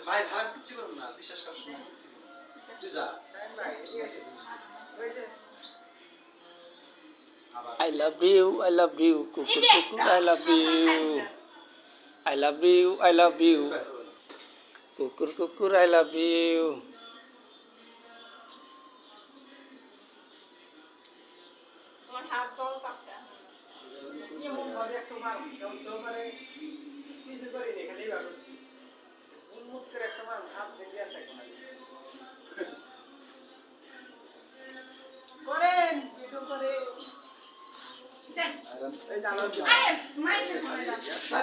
ভাই ভাড়া কিছু করুন না, বিশ্বাস কর সময় কিছু তুই যা I love you, কুকুর কুকুর, I love you. I love you, I love you. কুকুর কুকুর, I love you. তোমার হাত জল কাঁপটা এমন ভাবে একটা মার কেউ মানে কিছু করি না, খালি ভাবছি উন্মুখ করে একটা মার হাত ভেঙে আর থাকে না করেন ভিডিও করে দেন এই জানো আরে মাইকে ফোনে দাও